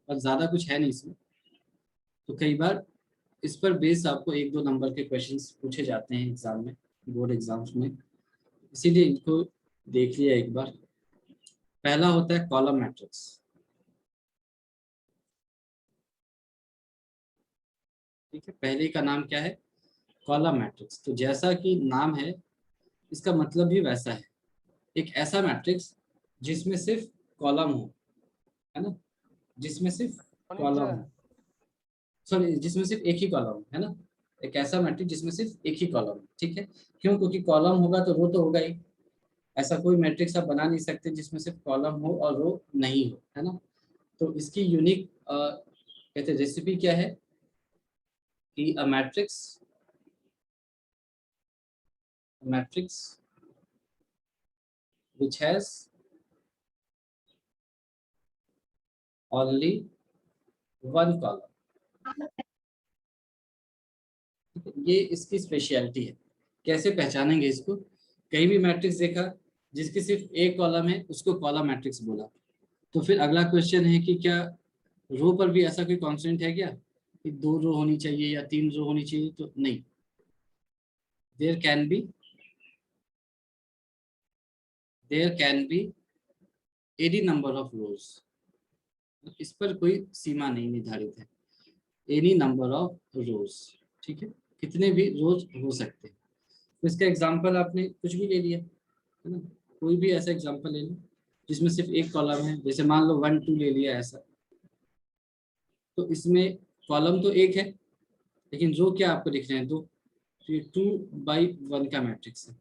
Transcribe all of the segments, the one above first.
और ज़्यादा कुछ है नहीं इसमें। तो कई बार इस पर बेस आपको 1-2 नंबर के क्वेश्चंस पूछे जाते हैं एग्जाम में, बोर्ड एग्जाम्स में, इसीलिए इनको देख लिया एक बार। पहला होता है कॉलम मैट्रिक्स। ठीक है, पहले का नाम क्या है? Column matrix. तो जैसा कि नाम है इसका मतलब भी वैसा है, एक ऐसा मैट्रिक्स जिसमें सिर्फ कॉलम हो, है ना, जिसमें सिर्फ कॉलम हो, सॉरी जिसमें सिर्फ एक ही कॉलम है ना, एक ऐसा मैट्रिक्स जिसमें सिर्फ एक ही कॉलम है। ठीक है, क्यों? क्योंकि कॉलम होगा तो रो तो होगा ही, ऐसा कोई मैट्रिक्स आप बना नहीं सकते जिसमें सिर्फ कॉलम हो और रो नहीं हो, है ना। तो इसकी यूनिक कहते हैं रेसिपी क्या है कि a matrix which has only one column। ये इसकी स्पेशलिटी है। कैसे पहचानेंगे इसको? कहीं भी मैट्रिक्स देखा जिसकी सिर्फ एक कॉलम है उसको कॉलम मैट्रिक्स बोला। तो फिर अगला क्वेश्चन है कि क्या रो पर भी ऐसा कोई कॉन्स्टेंट है क्या कि 2 रो होनी चाहिए या 3 रो होनी चाहिए? तो नहीं, there can be any number of rows. इस पर कोई सीमा नहीं निर्धारित है, एनी नंबर ऑफ रोज। ठीक है, कितने भी रोज हो सकते हैं। तो इसका एग्जांपल आपने कुछ भी ले लिया, है ना, कोई भी ऐसा एग्जांपल ले लो जिसमें सिर्फ एक कॉलम है, जैसे मान लो 1 2 ले लिया ऐसा। तो इसमें कॉलम तो एक है लेकिन रो क्या आपको दिख रहे हैं? 2। तो ये 2/1 का मैट्रिक्स है।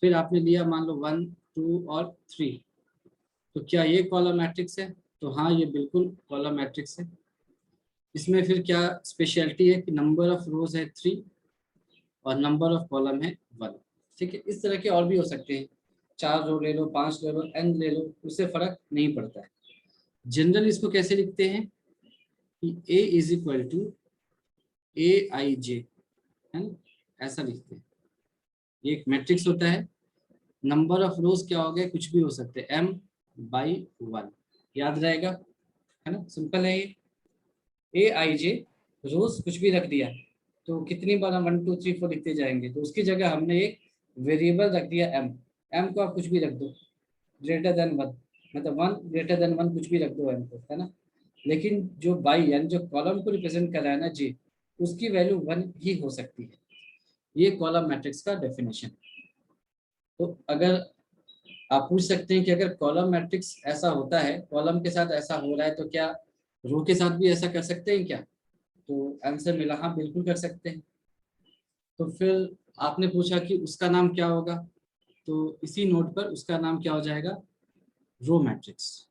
फिर आपने लिया मान लो 1 2 और 3, तो क्या ये कॉलम मैट्रिक्स है? तो हाँ, ये बिल्कुल कॉलम मैट्रिक्स है। इसमें फिर क्या स्पेशलिटी है कि नंबर ऑफ रोज है 3 और नंबर ऑफ कॉलम है 1। ठीक है, इस तरह के और भी हो सकते हैं, 4 रो ले लो, 5 ले लो, n ले लो, उससे फर्क नहीं पड़ता है। जनरल इसको कैसे लिखते हैं कि a इज इक्वल टू ए आई जे, है ना, ऐसा लिखते हैं। ये एक मैट्रिक्स होता है। नंबर ऑफ रोज क्या हो गया? कुछ भी हो सकते हैं, m/1, याद रहेगा, है ना, सिंपल है ये। ए आई जे, रोज कुछ भी रख दिया तो कितनी बार हम 1 2 3 4 लिखते जाएंगे, तो उसकी जगह हमने एक वेरिएबल रख दिया m। m को आप कुछ भी रख दो, ग्रेटर देन 1, मतलब 1 ग्रेटर देन 1 कुछ भी रख दो m को, है ना। लेकिन जो बाई यानी जो कॉलम को रिप्रेजेंट कर रहा है ना जी, उसकी वैल्यू 1 ही हो सकती है। ये कॉलम मैट्रिक्स का डेफिनेशन। तो अगर आप पूछ सकते हैं कि अगर कॉलम मैट्रिक्स ऐसा होता है, कॉलम के साथ ऐसा हो रहा है, तो क्या रो के साथ भी ऐसा कर सकते हैं क्या? तो आंसर मिला हाँ, बिल्कुल कर सकते हैं। तो फिर आपने पूछा कि उसका नाम क्या होगा, तो इसी नोट पर उसका नाम क्या हो जाएगा? Row matrix.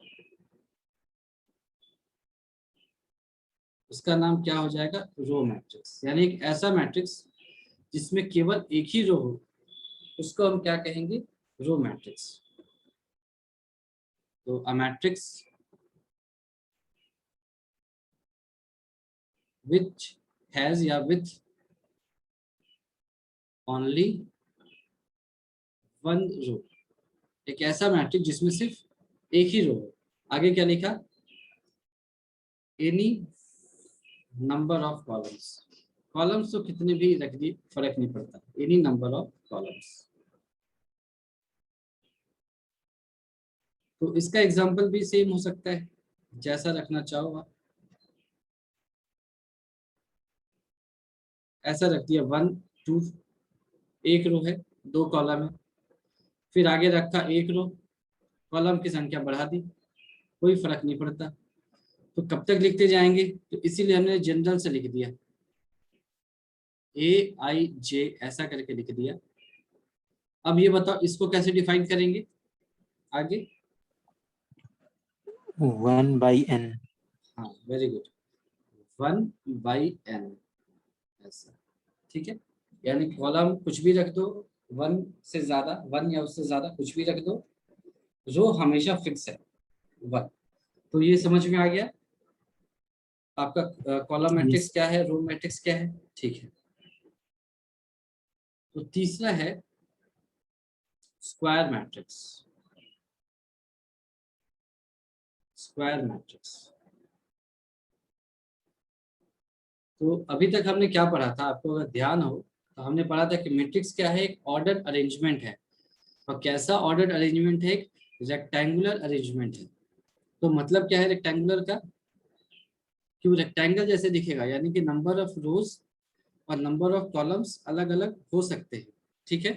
उसका नाम क्या हो जाएगा? Row matrix. यानी एक ऐसा मैट्रिक्स जिसमें केवल एक ही रो हो, उसको हम क्या कहेंगे? Row matrix. तो अ मैट्रिक्स विच हैज या विथ ओनली वन रो, एक ऐसा मैट्रिक्स जिसमें सिर्फ एक ही रो हो। आगे क्या लिखा? Any number of columns. Columns तो कितने भी रख दी फर्क नहीं पड़ता, एनी नंबर ऑफ कॉलम्स। तो इसका एग्जांपल भी सेम हो सकता है, जैसा रखना चाहो आप। ऐसा रख दिया 1 2, एक रो है, 2 कॉलम है। फिर आगे रखा एक रो, कॉलम की संख्या बढ़ा दी, कोई फर्क नहीं पड़ता। तो कब तक लिखते जाएंगे? तो इसीलिए हमने जनरल से लिख दिया, ए आई जे ऐसा करके लिख दिया। अब ये बताओ इसको कैसे डिफाइन करेंगे आगे? 1/n। हाँ, वेरी गुड, 1/n ऐसा। ठीक है, यानी कॉलम कुछ भी रख दो, 1 से ज्यादा, 1 या उससे ज्यादा कुछ भी रख दो, रो हमेशा फिक्स है 1। तो ये समझ में आ गया आपका कॉलम मैट्रिक्स यस। क्या है, रो मैट्रिक्स क्या है। ठीक है, तो तीसरा है स्क्वायर मैट्रिक्स। स्क्वायर मैट्रिक्स तो अभी तक हमने क्या पढ़ा था, आपको अगर ध्यान हो तो हमने पढ़ा था कि मैट्रिक्स क्या है, एक ऑर्डर अरेंजमेंट है। और कैसा ऑर्डर अरेंजमेंट है, एक रेक्टेंगुलर अरेंजमेंट है। तो मतलब क्या है रेक्टेंगुलर का, कि वो रेक्टेंगल जैसे दिखेगा, यानी कि नंबर ऑफ रोज और नंबर ऑफ कॉलम्स अलग अलग हो सकते हैं। ठीक है,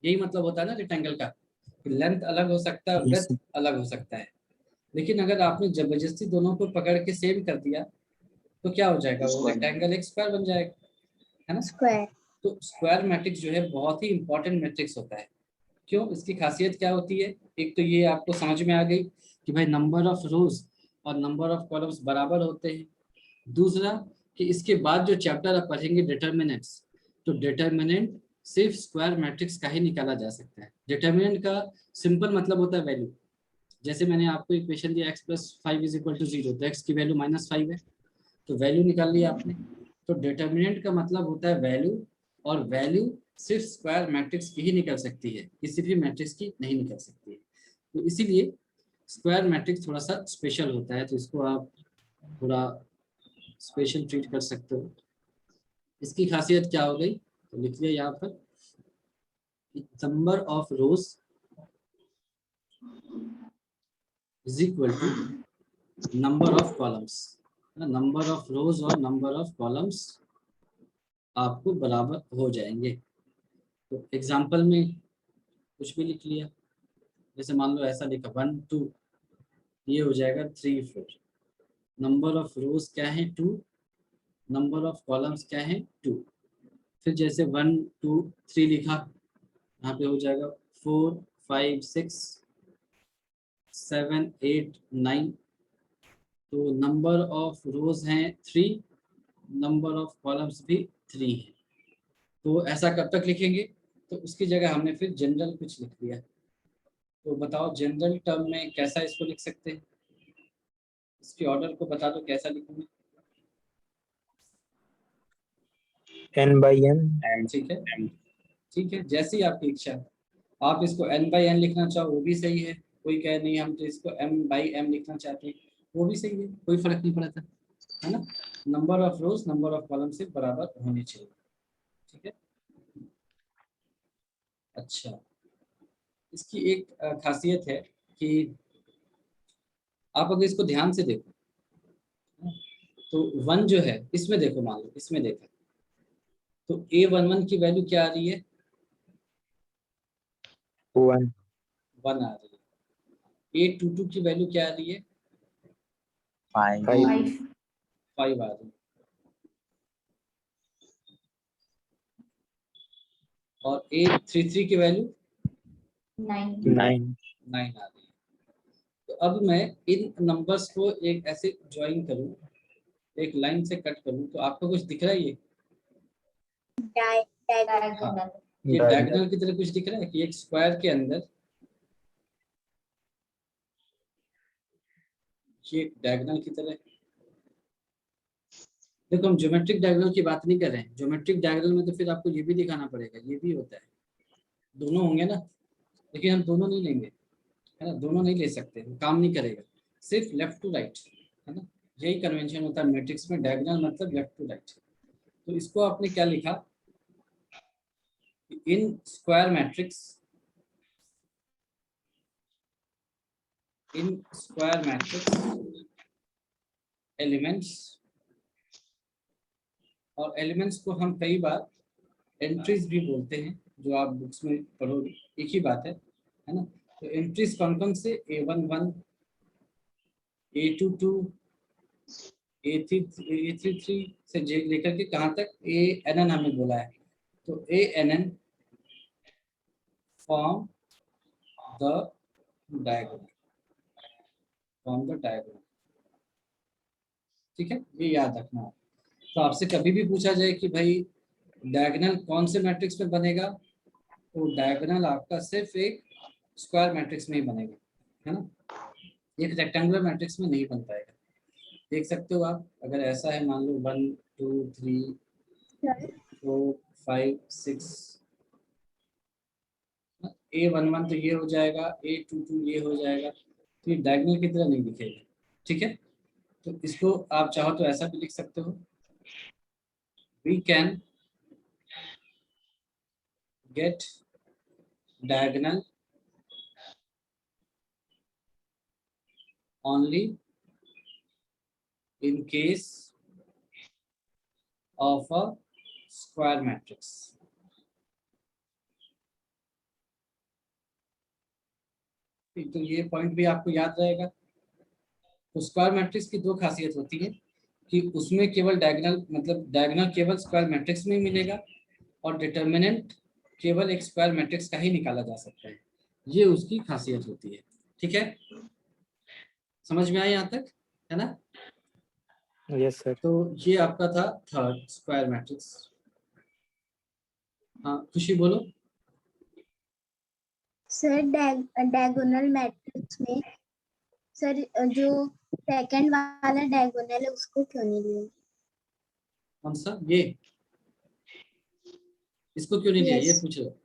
यही मतलब होता है ना रेक्टेंगल का, कि लेंथ अलग हो सकता है, विड्थ अलग हो सकता है। लेकिन अगर आपने जबरदस्ती दोनों को पकड़ के सेम कर दिया तो क्या हो जाएगा, वो रेक्टेंगल एक स्क्वायर बन जाएगा, है ना। स्क्वायर। तो स्क्वायर मैट्रिक्स जो है बहुत ही इंपॉर्टेंट मैट्रिक्स होता है। क्यों, इसकी खासियत क्या होती है, एक तो ये आपको समझ में आ गई कि भाई नंबर ऑफ रोज और नंबर ऑफ कॉलम्स बराबर होते हैं। दूसरा कि इसके बाद जो चैप्टर आप पढ़ेंगे डिटर्मिनेंट्स, तो डिटर्मिनेंट सिर्फ स्क्वायर मैट्रिक्स का ही निकाला जा सकता है। डिटर्मिनेंट का सिंपल मतलब होता है वैल्यू। जैसे मैंने आपको इक्वेशन दिया x + 5 = 0, तो x की वैल्यू -5 है, तो वैल्यू निकाल लिया आपने। तो डिटर्मिनेंट का मतलब होता है वैल्यू, और वैल्यू सिर्फ स्क्वायर मैट्रिक्स की ही निकल सकती है, किसी भी मैट्रिक्स की नहीं निकल सकती है। तो इसीलिए स्क्वायर मैट्रिक्स थोड़ा सा स्पेशल होता है, तो इसको आप थोड़ा स्पेशल ट्रीट कर सकते हो। इसकी खासियत क्या हो गई, तो लिख लिया यहाँ पर, number of rows is equal to number of columns. Number of rows और नंबर ऑफ कॉलम्स आपको बराबर हो जाएंगे। तो एग्जांपल में कुछ भी लिख लिया, जैसे मान लो ऐसा लिखा 1 2, ये हो जाएगा 3 4। नंबर ऑफ रोज क्या है 2, नंबर ऑफ कॉलम्स क्या है 2। फिर जैसे 1 2 3 लिखा, यहाँ पे हो जाएगा 4 5 6 7 8 9। तो नंबर ऑफ रोज हैं 3, नंबर ऑफ कॉलम्स भी 3 है। तो ऐसा कब तक लिखेंगे, तो उसकी जगह हमने फिर जनरल कुछ लिख दिया। तो बताओ जनरल टर्म में कैसा इसको लिख सकते हैं, इसके ऑर्डर को बता दो कैसा लिखूंगा। n/n। ठीक है, ठीक है, जैसी आपकी इच्छा। आप इसको n/n लिखना चाहो वो भी सही है, कोई कहे नहीं हम तो इसको m/m लिखना चाहते हैं, वो भी सही है, कोई फर्क नहीं पड़ता, है ना। Number of rose number of column से बराबर होनी चाहिए। ठीक है, अच्छा, इसकी एक खासियत है कि आप अगर इसको ध्यान से देखो, तो 1 जो है इसमें देखो, मान लो इसमें देखो, तो A11 की वैल्यू क्या आ रही है, 1 1 आ रही है। A22 की वैल्यू क्या आ रही है, 5 5 आ रही है। और A33 की वैल्यू 9। 9 आ रही है। तो अब मैं इन नंबर्स को एक ऐसे ज्वाइन करूं, एक लाइन से कट करूं, तो आपको कुछ दिख रहा है, ये डायगोनल की तरह कुछ दिख रहा है कि एक स्क्वायर के अंदर ये डायगोनल की तरह। देखो हम ज्योमेट्रिक डायगोनल की बात नहीं कर रहे हैं, ज्योमेट्रिक डायगोनल में तो फिर आपको ये भी दिखाना पड़ेगा, ये भी होता है, दोनों होंगे ना, लेकिन हम दोनों नहीं लेंगे, है ना, दोनों नहीं ले सकते, काम नहीं करेगा, सिर्फ लेफ्ट टू राइट, है ना। यही कन्वेंशन होता है मैट्रिक्स में, डायगोनल मतलब लेफ्ट टू राइट। तो इसको आपने क्या लिखा, in square matrix, in square matrix elements, और एलिमेंट्स को हम कई बार एंट्रीज भी बोलते हैं, जो आप बुक्स में पढ़ोगे, एक ही बात है ना। तो एंट्रीज कौन कौन से, A11 A22 A33 से लेकर के कहाँ तक ANN हमने बोला है। तो ANN form the diagram, form the diagram. ठीक है, ये याद रखना है। तो आपसे कभी भी पूछा जाए कि भाई डायगोनल कौन से मैट्रिक्स में बनेगा, तो डायगोनल आपका सिर्फ एक स्क्वायर मैट्रिक्स में ही बनेगा, है ना, एक रेक्टेंगुलर मैट्रिक्स में नहीं बन पाएगा। देख सकते हो आप, अगर ऐसा है मान लो 1 2 3 4 5 6, A11 तो ये हो जाएगा, A22 ये हो जाएगा, तो ये डायगोनल की तरह नहीं दिखेगा। ठीक है, तो इसको आप चाहो तो ऐसा भी लिख सकते हो we can get diagonal only in case of a square matrix. तो ये पॉइंट भी आपको याद रहेगा। तो स्क्वायर मैट्रिक्स की दो खासियत होती है कि उसमें केवल डायगोनल, मतलब डायगोनल केवल स्क्वायर मैट्रिक्स में मिलेगा और डिटर्मिनेंट केवल एक स्क्वायर मैट्रिक्स का ही निकाला जा सकता है। ये उसकी खासियत होती है। ठीक है, समझ में आया यहाँ तक, है ना? Yes sir. तो ये आपका था थर्ड स्क्वायर मैट्रिक्स। हाँ खुशी बोलो। सर डायगोनल मैट्रिक्स में सर जो सेकंड वाला डायगोनल है उसको क्यों नहीं लिया? कौन सा? ये इसको क्यों नहीं लिया, ये Yes. पूछ रहे हो?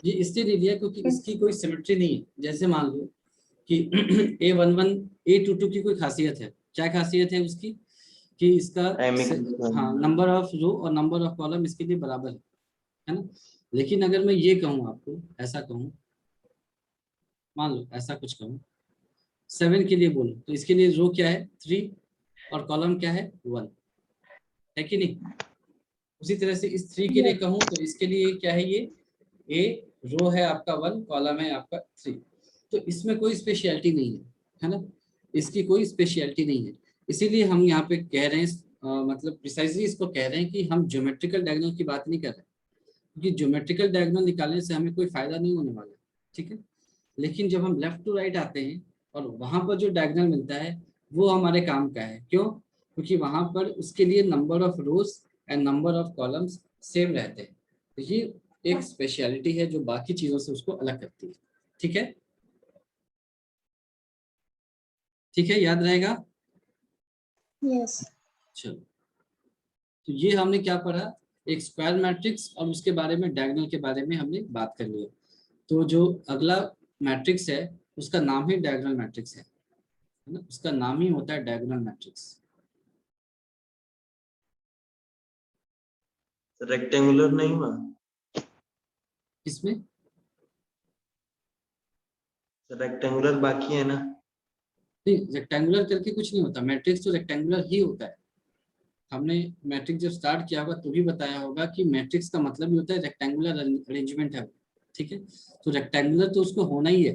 ये इसलिए नहीं लिया क्योंकि इसकी कोई सिमेट्री नहीं है। जैसे मान लो कि A11 A22 की कोई खासियत है। क्या खासियत है उसकी? कि इसका हाँ नंबर ऑफ रो और नंबर ऑफ कॉलम इसके लिए बराबर है ना? लेकिन अगर मैं ये कहूँ आपको, ऐसा कहूँ, मान लो ऐसा कुछ कहूँ 7 के लिए बोलो, तो इसके लिए रो क्या है? 3 और कॉलम क्या है? 1, है कि नहीं? उसी तरह से इस 3 के लिए कहूँ तो इसके लिए क्या है? ये ए रो है आपका 1, कॉलम है आपका 3। तो इसमें कोई स्पेशलिटी नहीं है ना? इसकी कोई स्पेशलिटी नहीं है। इसीलिए हम यहाँ पे कह रहे हैं, मतलब प्रिसाइजली इसको कह रहे हैं कि हम ज्योमेट्रिकल डायगोनल की बात नहीं कर रहे, क्योंकि ज्योमेट्रिकल डायगोनल निकालने से हमें कोई फायदा नहीं होने वाला। ठीक है, लेकिन जब हम लेफ्ट टू राइट आते हैं और वहां पर जो डायगोनल मिलता है वो हमारे काम का है। क्यों? क्योंकि वहां पर उसके लिए number of rose and number of columns same रहते हैं। तो ये एक स्पेशलिटी है जो बाकी चीजों से उसको अलग करती है। ठीक है, ठीक है, याद रहेगा? Yes. चलो, तो ये हमने क्या पढ़ा? एक स्क्वायर मैट्रिक्स और उसके बारे में, डायगोनल के बारे में हमने बात कर लिया। तो जो अगला मैट्रिक्स है उसका नाम ही डायगोनल मैट्रिक्स है ना? उसका नाम ही होता है डायगोनल मैट्रिक्स। रेक्टेंगुलर नहीं हुआ इसमें रेक्टेंगुलर बाकी है ना? नहीं, रेक्टेंगुलर करके कुछ नहीं होता। मैट्रिक्स तो रेक्टेंगुलर ही होता है। हमने मैट्रिक्स जब स्टार्ट किया होगा तो भी बताया होगा कि मैट्रिक्स का मतलब ही होता है रेक्टेंगुलर अरेंजमेंट है। ठीक है, तो रेक्टेंगुलर तो उसको होना ही है,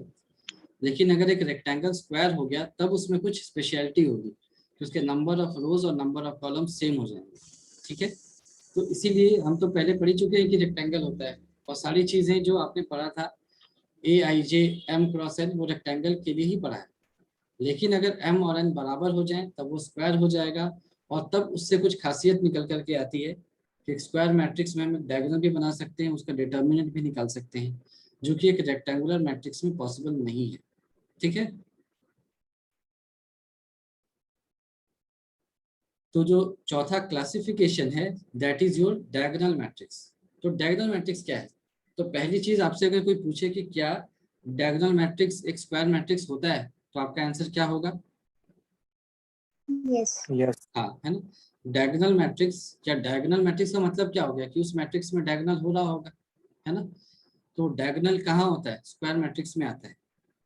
लेकिन अगर एक रेक्टेंगल स्क्वायर हो गया तब उसमें कुछ स्पेशलिटी होगी कि उसके नंबर ऑफ रोज और नंबर ऑफ कॉलम सेम हो जाएंगे। ठीक है, तो इसीलिए हम तो पहले पढ़ ही चुके हैं कि रेक्टेंगल होता है, और सारी चीजें जो आपने पढ़ा था AIJ M×N वो रेक्टेंगल के लिए ही पढ़ा है। लेकिन अगर M और N बराबर हो जाएं तब वो स्क्वायर हो जाएगा, और तब उससे कुछ खासियत निकल करके आती है कि स्क्वायर मैट्रिक्स में हम डायगोनल भी बना सकते हैं, उसका डिटर्मिनेंट भी निकाल सकते हैं, जो कि एक रेक्टेंगुलर मैट्रिक्स में पॉसिबल नहीं है। ठीक है, तो जो चौथा क्लासिफिकेशन है that is your diagonal matrix. तो डायगोनल मैट्रिक्स क्या है? तो पहली चीज आपसे अगर कोई पूछे कि क्या डायगोनल मैट्रिक्स एक स्क्वायर मैट्रिक्स होता है, तो आपका आंसर क्या होगा? Yes. यस। हाँ, है ना? डायगोनल मैट्रिक्स, क्या डायगोनल मैट्रिक्स का मतलब क्या हो गया? कि उस मैट्रिक्स में डायगोनल हो रहा होगा, है ना? तो डायगोनल कहाँ होता है? स्क्वायर मैट्रिक्स में आता है।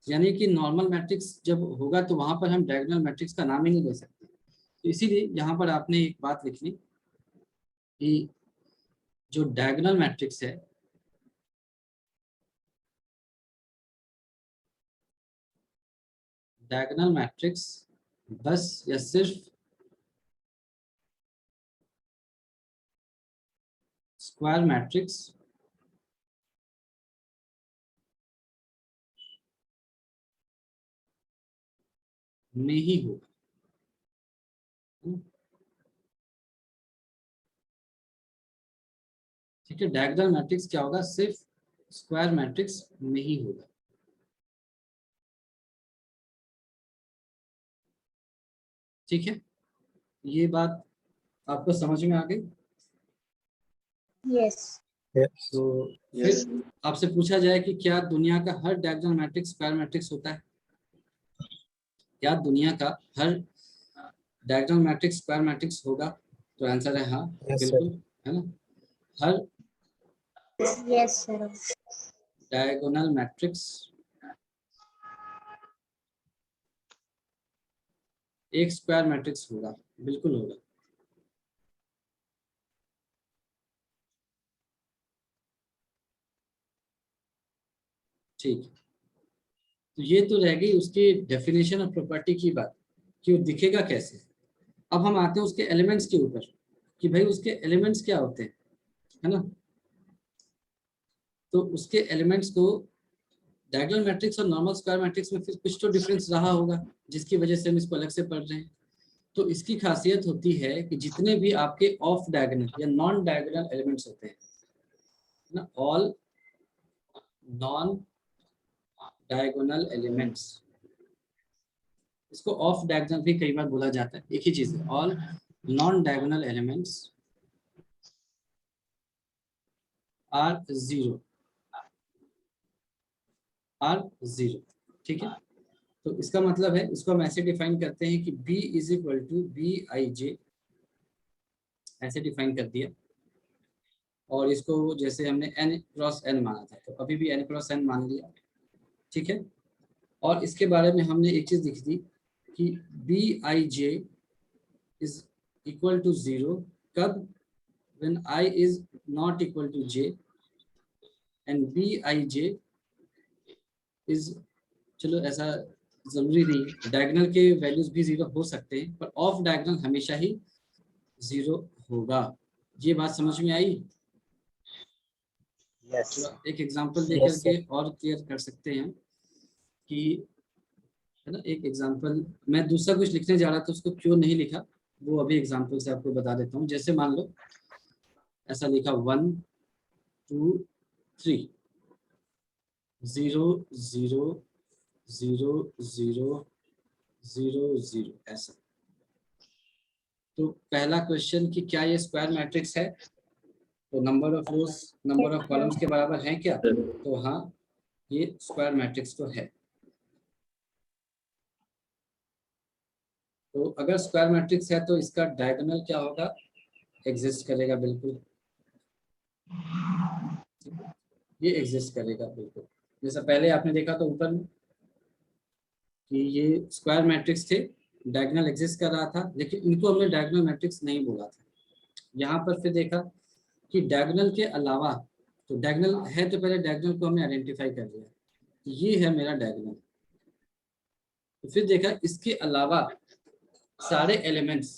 यानी कि नॉर्मल मैट्रिक्स जब होगा तो वहां पर हम डायगोनल मैट्रिक्स का नाम ही नहीं ले सकते। तो इसीलिए यहाँ पर आपने एक बात लिखनी कि जो डायगोनल मैट्रिक्स है, डायगोनल मैट्रिक्स बस या सिर्फ स्क्वायर मैट्रिक्स में ही होगा। ठीक है, डायगोनल मैट्रिक्स क्या होगा? सिर्फ स्क्वायर मैट्रिक्स में ही होगा। ठीक है, ये बात आपको समझ में आ गई? Yes. तो फिर आपसे पूछा जाए कि क्या दुनिया का हर डायगोनल मैट्रिक्स स्क्वायर मैट्रिक्स होता है? क्या दुनिया का हर डायगोनल मैट्रिक्स स्क्वायर मैट्रिक्स होगा? तो आंसर है हाँ, Yes, sir. बिल्कुल, है ना। हर यस सर। डायगोनल मैट्रिक्स एक स्क्वायर मैट्रिक्स होगा, बिल्कुल होगा। ठीक है, तो ये तो रह गई उसकी डेफिनेशन और प्रॉपर्टी की बात कि वो दिखेगा कैसे। अब हम आते हैं उसके एलिमेंट्स के ऊपर कि भाई उसके एलिमेंट्स क्या होते हैं, है ना। तो उसके एलिमेंट्स को डायगोनल मैट्रिक्स और नॉर्मल स्क्वायर मैट्रिक्स में फिर कुछ तो डिफरेंस रहा होगा, जिसकी वजह से हम इसको अलग से पढ़ रहे हैं। तो इसकी खासियत होती है कि जितने भी आपके ऑफ डायगोनल या नॉन डायगोनल एलिमेंट्स होते हैं ना, ऑल नॉन डायगोनल एलिमेंट्स, इसको ऑफ डायगोनल भी कई बार बोला जाता है, एक ही चीज है। All non diagonal elements are zero, are zero, ठीक है। तो इसका मतलब है, इसको हम ऐसे डिफाइन करते हैं कि B is equal to BIJ, ऐसे डिफाइन कर दिया। और इसको जैसे हमने n क्रॉस n माना था, तो अभी भी n क्रॉस n मान लिया, ठीक है। और इसके बारे में हमने एक चीज लिख दी कि BIJ इज इक्वल टू 0 कब, when I is not equal to j and BIJ is, चलो ऐसा जरूरी नहीं है, डायगोनल के वैल्यूज भी 0 हो सकते हैं, पर ऑफ डायगोनल हमेशा ही 0 होगा। ये बात समझ में आई। Yes. चलो एक एग्जांपल दे Yes, करके और क्लियर कर सकते हैं कि, है ना। एक एग्जांपल, मैं दूसरा कुछ लिखने जा रहा था, उसको क्यों नहीं लिखा वो अभी एग्जांपल से आपको बता देता हूँ। जैसे मान लो ऐसा लिखा 1 2 3 0 0 0 0 0 0 ऐसा। तो पहला क्वेश्चन कि क्या ये स्क्वायर मैट्रिक्स है, तो number of rose number of columns के बराबर है क्या, तो हाँ ये स्क्वायर मैट्रिक्स तो है। तो अगर स्क्वायर मैट्रिक्स है तो इसका डायगोनल क्या होगा, एग्जिस्ट करेगा, बिल्कुल ये एग्जिस्ट करेगा बिल्कुल। जैसा पहले आपने देखा तो ऊपर में कि ये स्क्वायर मैट्रिक्स थे, डायगोनल एग्जिस्ट कर रहा था, लेकिन इनको हमने डायगोनल मैट्रिक्स नहीं बोला था। यहाँ पर फिर देखा कि डायगोनल के अलावा, तो डायगोनल है तो पहले डायगोनल को हमने आइडेंटिफाई कर लिया, ये है मेरा डायगोनल। तो फिर देखा इसके अलावा सारे एलिमेंट्स,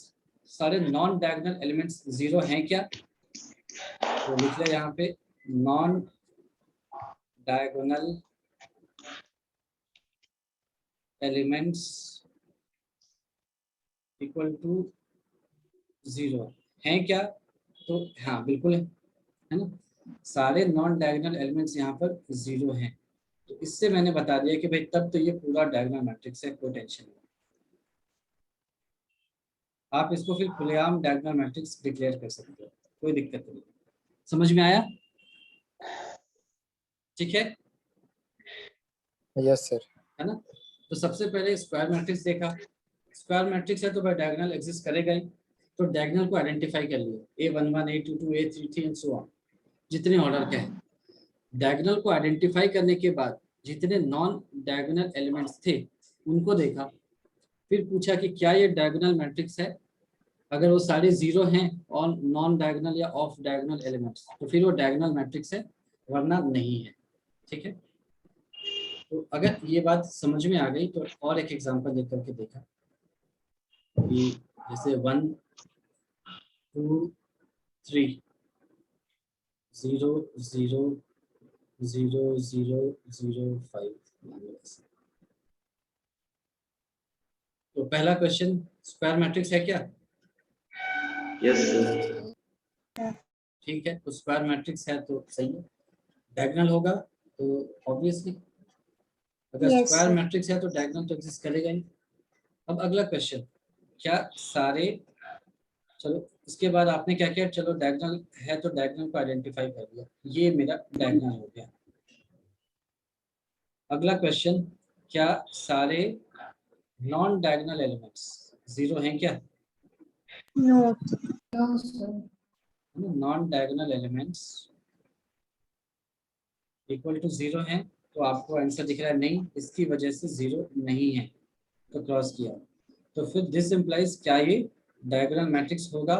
सारे नॉन डायगोनल एलिमेंट्स 0 हैं क्या, तो लिख लिया यहाँ पे non diagonal elements equal to 0 हैं क्या, तो हाँ बिल्कुल है ना। सारे नॉन डायगोनल एलिमेंट्स यहाँ पर 0 हैं, तो इससे मैंने बता दिया कि भाई तब तो ये पूरा डायगोनल मैट्रिक्स है, कोई टेंशन नहीं। आप इसको फिर खुलेआम डायगोनल मैट्रिक्स डिक्लेयर कर सकते हो, कोई दिक्कत नहीं। समझ में आया, ठीक है। Yes, sir. है ना। तो सबसे पहले स्क्वायर मैट्रिक्स देखा, स्क्वायर मैट्रिक्स है तो भाई डायगोनल एग्जिस्ट करेगा ही। तो डायगोनल को आइडेंटिफाई कर लिया, A11 A22 A33 and so on, जितने ऑर्डर के हैं। डायगोनल को आइडेंटिफाई करने के बाद जितने नॉन डायगोनल एलिमेंट्स थे उनको देखा, फिर पूछा कि क्या ये डायगोनल मैट्रिक्स है। अगर वो सारे 0 हैं और नॉन डायगोनल या ऑफ डायगोनल एलिमेंट्स, तो फिर वो डायगोनल मैट्रिक्स है, वरना नहीं है, ठीक है। तो अगर ये बात समझ में आ गई तो और एक एग्जांपल देख करके देखा कि जैसे 1 2 3 0 0 0 0 0 5। तो पहला क्वेश्चन, स्क्वायर मैट्रिक्स है क्या, यस सर। ठीक है। तो स्क्वायर मैट्रिक्स है तो सही है, डायगोनल होगा तो ऑब्वियसली, अगर Yes, स्क्वायर sir. मैट्रिक्स है तो डायगोनल तो एग्जिस्ट करेगा ही। अब अगला क्वेश्चन, क्या सारे, चलो इसके बाद आपने क्या किया, चलो डायगोनल है तो डायगोनल को आइडेंटिफाई कर लिया, ये मेरा डायगोनल हो गया। अगला क्वेश्चन, क्या सारे नॉन डायगोनल एलिमेंट्स 0 हैं क्या, No. No sir. Non diagonal elements equal to 0 है, तो आपको आंसर दिख रहा है नहीं, इसकी वजह से 0 नहीं है, तो क्रॉस किया। तो फिर दिस इम्प्लाइज क्या ये डायगोनल मैट्रिक्स होगा?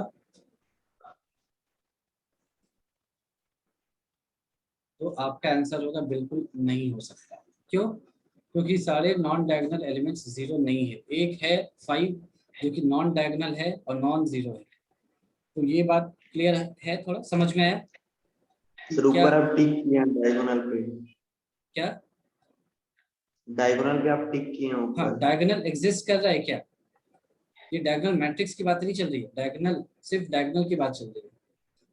तो आपका आंसर होगा बिल्कुल नहीं हो सकता। क्यों? क्योंकि सारे नॉन डायगोनल एलिमेंट्स 0 नहीं है। एक है 5 जो कि नॉन डायगोनल है और नॉन 0 है। तो ये बात क्लियर है? थोड़ा समझ में आया? सर क्या ऊपर आप टिक किए हैं डायगोनल पे, क्या? डायगोनल पे आप टिक किए हैं हाँ, ऊपर। डायगोनल एग्जिस्ट कर रहा है क्या? ये डायगोनल मैट्रिक्स की बात नहीं चल रही है, डायगोनल सिर्फ डायगोनल की बात चल रही है।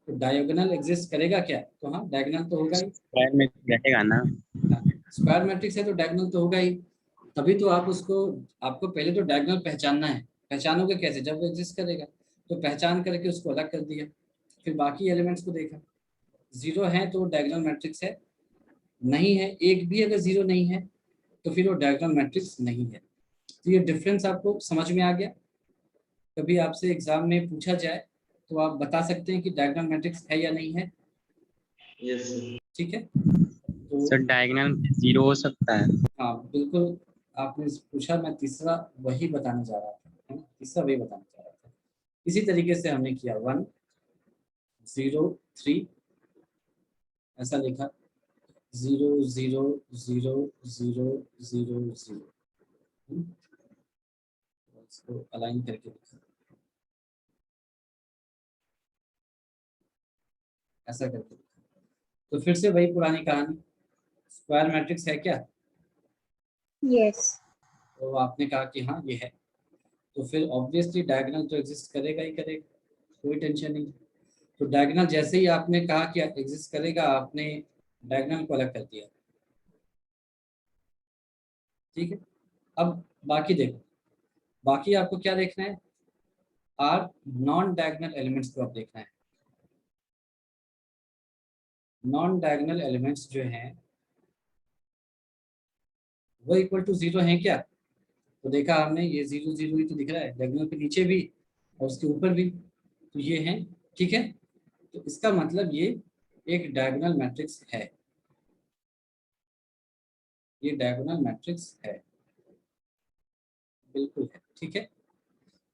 तो डायगोनल एग्जिस्ट करेगा क्या? तो हाँ, डायगोनल तो होगा ही। स्क्वायर में बैठेगा ना। स्क्वायर मैट्रिक्स है तो डायगोनल तो होगा ही। तभी तो आप उसको, आपको पहले तो डायगोनल पहचानना है। पहचानोगे कैसे? जब वो एग्जिस्ट करेगा। तो पहचान करके उसको अलग कर दिया, फिर बाकी एलिमेंट्स को देखा। 0 है तो डायगोनल मैट्रिक्स है, नहीं है एक भी अगर 0 नहीं है तो फिर वो डायगोनल मैट्रिक्स नहीं है। तो ये डिफरेंस आपको समझ में आ गया? कभी आपसे एग्जाम में पूछा जाए तो आप बता सकते हैं कि डायगोनल मैट्रिक्स है या नहीं है। Yes sir. ठीक है, तो सर डायगोनल 0 हो सकता है। हाँ बिल्कुल, आपने पूछा, मैं तीसरा वही बताने जा रहा था, है ना? तीसरा वही बताने जा रहा था। इसी तरीके से हमने किया 1 0 3, ऐसा लिखा 0 0 0 0 0 0, इसको अलाइन करके लिखा, ऐसा करके लिखा। तो फिर से वही पुरानी कहानी, स्क्वायर मैट्रिक्स है क्या? यस। तो आपने कहा कि हाँ ये है, तो फिर ऑब्वियसली डायगोनल तो एग्जिस्ट करेगा ही करेगा, कोई टेंशन नहीं। तो डायगोनल जैसे ही आपने कहा कि एग्जिस्ट करेगा, आपने डायगोनल को अलग कर दिया। ठीक है, अब बाकी देखो, बाकी आपको क्या देखना है? आर नॉन डायगोनल एलिमेंट्स को आप देखना है। नॉन डायगोनल एलिमेंट्स जो हैं वो इक्वल टू 0 है क्या? तो देखा हमने, ये 0 0 ही तो दिख रहा है, डायगोनल के नीचे भी और उसके ऊपर भी, तो ये है। ठीक है, तो इसका मतलब ये एक डायगोनल मैट्रिक्स है, ये डायगोनल मैट्रिक्स है, बिल्कुल है। ठीक है,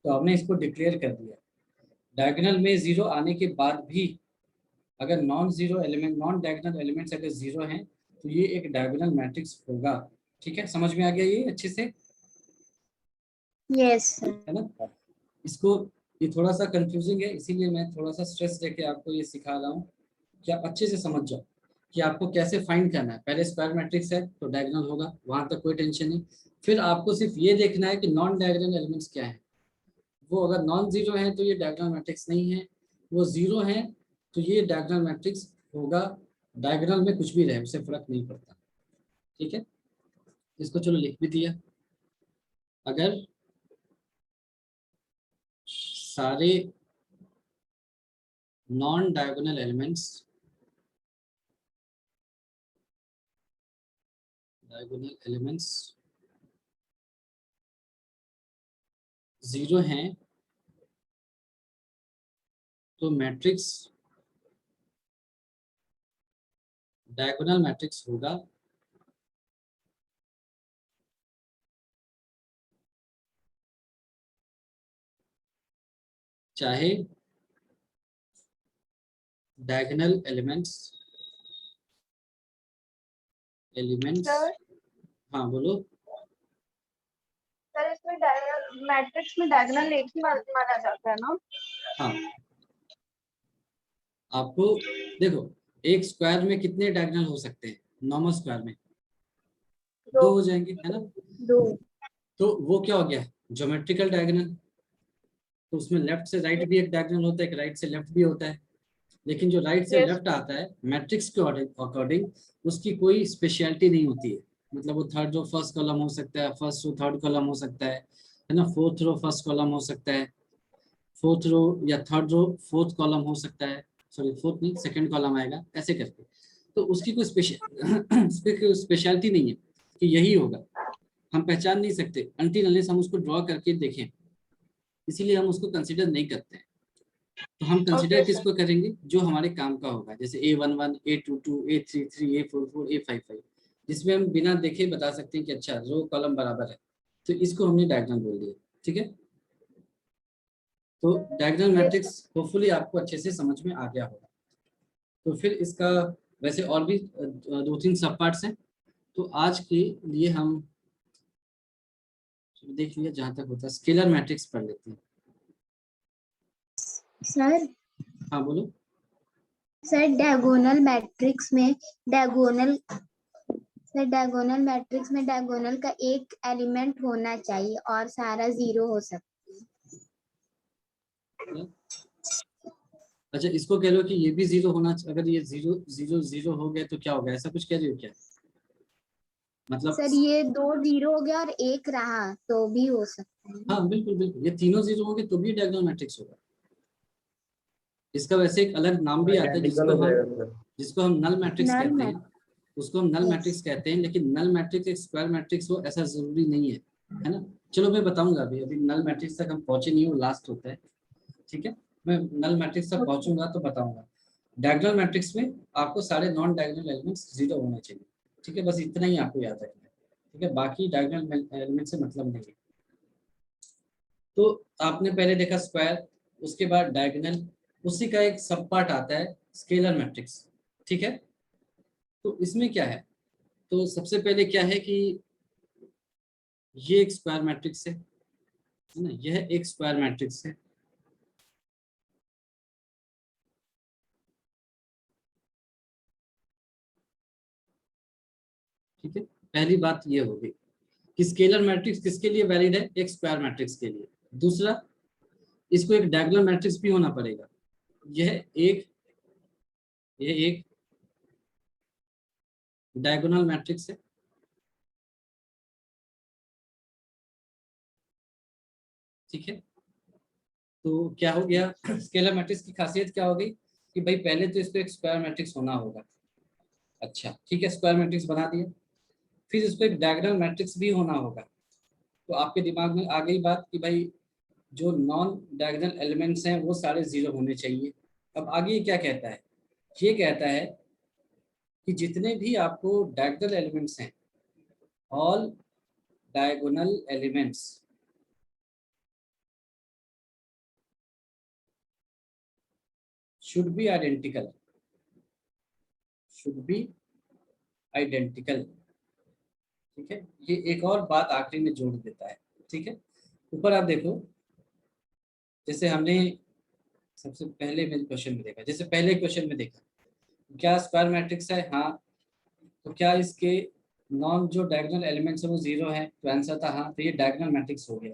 तो हमने इसको डिक्लेयर कर दिया। डायगोनल में 0 आने के बाद भी अगर non zero element, non diagonal elements अगर 0 हैं तो ये एक डायगोनल मैट्रिक्स होगा। ठीक है, समझ में आ गया ये अच्छे से? Yes sir. है ना? इसको, ये थोड़ा सा कंफ्यूजिंग है, इसीलिए मैं थोड़ा सा स्ट्रेस देके आपको ये सिखा रहा हूँ कि आप अच्छे से समझ जाओ कि आपको कैसे फाइंड करना है। पहले स्क्वायर मैट्रिक्स है तो डायगोनल होगा, वहां तक कोई टेंशन नहीं। फिर आपको सिर्फ ये देखना है कि नॉन डायगोनल एलिमेंट्स क्या है। वो अगर नॉन जीरो है तो ये डायगोनल मैट्रिक्स नहीं है, वो 0 है तो ये डायगोनल मैट्रिक्स होगा। डायगोनल में कुछ भी रहे उससे फर्क नहीं पड़ता। ठीक है, इसको चलो लिख भी दिया। अगर सारे non diagonal elements, diagonal elements 0 हैं तो मैट्रिक्स डायगोनल मैट्रिक्स होगा। चाहे डायगोनल एलिमेंट्स सर हाँ बोलो। सर इसमें डायगोनल मैट्रिक्स में डायगोनल एक ही माना जाता है ना? हाँ, आपको देखो, एक स्क्वायर में कितने डायगोनल हो सकते हैं? नॉर्मल स्क्वायर में 2 हो जाएंगे, है ना? 2। तो वो क्या हो गया? Geometrical diagonal. तो उसमें लेफ्ट से राइट भी एक डायगोनल होता है, एक राइट से लेफ्ट भी होता है। लेकिन जो राइट से Yes. लेफ्ट आता है मैट्रिक्स के अकॉर्डिंग, उसकी कोई स्पेशलिटी नहीं होती है। मतलब वो थर्ड रो फर्स्ट कॉलम हो सकता है, फर्स्ट रो थर्ड कॉलम हो सकता है ना? फोर्थ रो फर्स्ट कॉलम हो सकता है, फोर्थ रो या थर्ड रो फोर्थ कॉलम हो सकता है, सॉरी फोर्थ नहीं सेकंड कॉलम आएगा, ऐसे करके। तो उसकी कोई स्पेशलिटी नहीं है कि यही होगा। हम पहचान नहीं सकते अनटिल अनलेस हम उसको ड्रॉ करके देखें, इसीलिए हम उसको कंसिडर नहीं करते हैं। तो हम कंसिडर Okay, किसको करेंगे, जो हमारे काम का होगा, जैसे A11, A22, A33, A44, A55, जिसमें हम बिना देखे बता सकते हैं कि अच्छा रो कॉलम बराबर है, तो इसको हमने डायग्राम बोल दिया। ठीक है, तो डायग्राम मैट्रिक्स होपफुली आपको अच्छे से समझ में आ गया होगा। तो फिर इसका वैसे और भी 2-3 सब पार्ट्स हैं, तो आज के लिए हम देख लिया जहां तक होता है, स्केलर मैट्रिक्स पढ़ लेते हैं। सर हाँ बोलो। सर डायगोनल मैट्रिक्स में डायगोनल का एक एलिमेंट होना चाहिए और सारा 0 हो सकता अच्छा, इसको कह लो कि ये भी 0 होना चाहिए, अगर ये 0 0 0 हो गया तो क्या होगा, ऐसा कुछ कह रही हो क्या? है। मतलब सर ये 2 0 हो गया और 1 रहा तो भी हो सकता है। हाँ बिल्कुल बिल्कुल, ये तीनों 0 होंगे तो भी डायगोनल मैट्रिक्स होगा। इसका वैसे एक अलग नाम भी आता है जिसको हम नल मैट्रिक्स नल कहते हैं, उसको हम नल Yes. मैट्रिक्स कहते हैं, लेकिन नल मैट्रिक्स एक स्क्वायर मैट्रिक्स हो ऐसा जरूरी नहीं है ना। चलो मैं बताऊंगा, अभी नल मैट्रिक्स तक हम पहुंचे नहीं हो, लास्ट होता है। ठीक है, मैं नल मैट्रिक्स तक पहुंचूंगा तो बताऊंगा। डायगोनल मैट्रिक्स में आपको सारे नॉन डायगोनल एलिमेंट्स 0 होने चाहिए। ठीक है, बस इतना ही आपको याद रखना है। ठीक है, बाकी डायगोनल एलिमेंट से मतलब नहीं है। तो आपने पहले देखा स्क्वायर, उसके बाद डायगोनल, उसी का एक सब पार्ट आता है स्केलर मैट्रिक्स। ठीक है, तो इसमें क्या है, तो सबसे पहले क्या है कि ये एक स्क्वायर मैट्रिक्स है ना, यह एक स्क्वायर मैट्रिक्स है। ठीक है, पहली बात ये होगी कि स्केलर मैट्रिक्स किसके लिए वैलिड है, एक स्क्वायर मैट्रिक्स के लिए। दूसरा, इसको एक डायगोनल मैट्रिक्स भी होना पड़ेगा। यह एक डायगोनल मैट्रिक्स है। ठीक है, तो क्या हो गया, स्केलर मैट्रिक्स की खासियत क्या हो गई कि भाई पहले तो इसको एक स्क्वायर मैट्रिक्स होना होगा। अच्छा ठीक है, स्क्वायर मैट्रिक्स बना दिया, फिर इसको एक डायगोनल मैट्रिक्स भी होना होगा। तो आपके दिमाग में आ गई बात कि भाई जो नॉन डायगोनल एलिमेंट्स हैं वो सारे 0 होने चाहिए। अब आगे ये क्या कहता है, ये कहता है कि जितने भी आपको डायगोनल एलिमेंट्स हैं, all diagonal elements should be identical, should be identical। ठीक है, ये एक और बात आखिरी में जोड़ देता है। ठीक है, ऊपर आप देखो, जैसे हमने सबसे पहले में क्वेश्चन में देखा, जैसे पहले क्वेश्चन में देखा क्या स्क्वायर मैट्रिक्स है, हाँ, तो क्या इसके नॉन जो डायगोनल एलिमेंट्स है वो 0 है, तो आंसर था हाँ, तो ये डायगोनल मैट्रिक्स हो गया।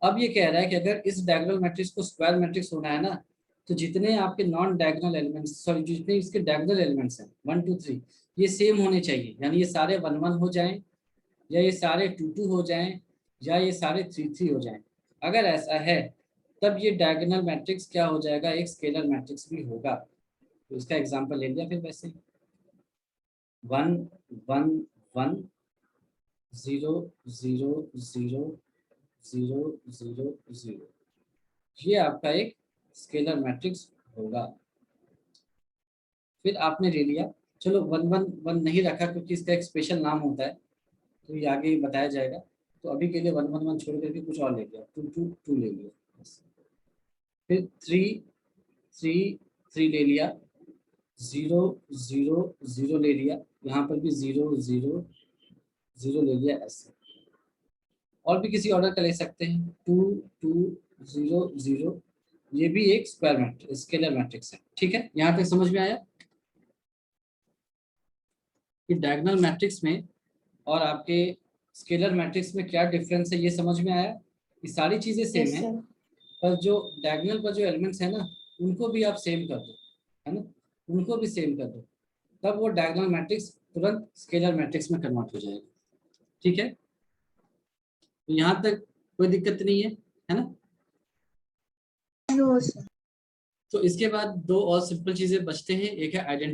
अब ये कह रहा है कि अगर इस डायगोनल मैट्रिक्स को स्क्वायर मैट्रिक्स होना है ना, तो जितने आपके नॉन डायगोनल एलिमेंट्स, सॉरी जितने इसके डायगोनल एलिमेंट्स हैं 1 2 3, ये सेम होने चाहिए, यानी ये सारे 1 1 हो जाएं, या ये सारे 2 2 हो जाएं, या ये सारे 3 3 हो जाएं। अगर ऐसा है तब ये डायगोनल मैट्रिक्स क्या हो जाएगा, एक स्केलर मैट्रिक्स भी होगा। तो इसका एग्जांपल ले लिया फिर वैसे 1 1 1 0 0 0 0 0 0, ये आपका एक स्केलर मैट्रिक्स होगा। फिर आपने ले लिया, चलो 1 1 1 नहीं रखा क्योंकि इसका एक स्पेशल नाम होता है, तो ये आगे बताया जाएगा। तो अभी के लिए 1 1 1 छोड़ करके कुछ और ले लिया, 2 2 2 ले लिया। फिर 3 3 3 ले लिया, 0 0 0 ले लिया, यहाँ पर भी 0 0 0 ले लिया। ऐसे और भी किसी ऑर्डर का ले सकते हैं, 2 2 0 0, ये भी एक स्क्वायर मैट्रिक्स, स्केलर मैट्रिक्स है। ठीक है, यहाँ तक समझ में आया कि डायगोनल मैट्रिक्स में और आपके स्केलर मैट्रिक्स में क्या डिफरेंस है, ये समझ में आया। ये सारी चीजें सेम है, पर जो डायगोनल पर जो एलिमेंट्स है ना, उनको भी आप सेम कर दो, है ना, उनको भी सेम कर दो, तब वो डायगोनल मैट्रिक्स तुरंत स्केलर मैट्रिक्स में कन्वर्ट हो जाएगा। ठीक है, तो यहाँ तक कोई दिक्कत नहीं है ना। No, sir. तो इसके बाद 2 और सिंपल चीजें बचते हैं, एक है आइडेंटिटी